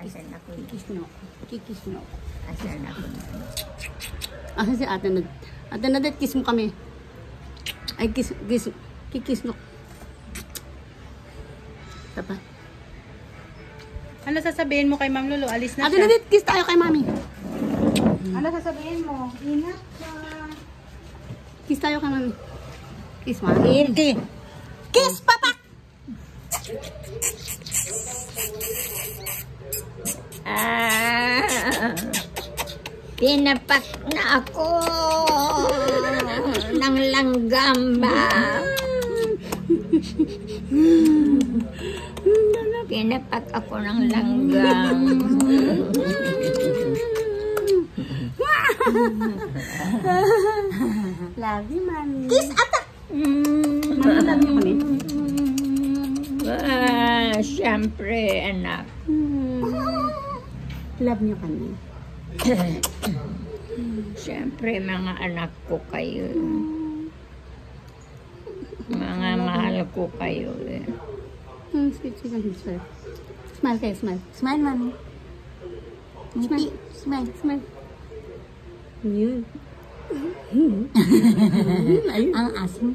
Asan ako? Kikis no. Asan ako? Asan si Ate Nadet? Ate Nadet, kiss mo kami. Ay, kikis no. Tapa. Ano sasabihin mo kay Ma'am Lulu? Alis na Ate siya. Nadet, kiss tayo kay Mami. Ano sasabihin mo? Ingat ka. Kiss tayo kay Mami. Kiss, Mami. Hindi. Kiss, Papa! Tinapak na ako ng langgamba. Tinapak ako ng langgam. Love you, Mami. Kiss ata! Mami, love you kami. Siyempre, anak. Love niyo kami. Siyempre, mga anak ko kayo. Mga mahal ko kayo. Sweet, sweet. Smile kayo, smile. Smile, Mami. Smile, smile, smile. Yun. Ayun. Ang asim.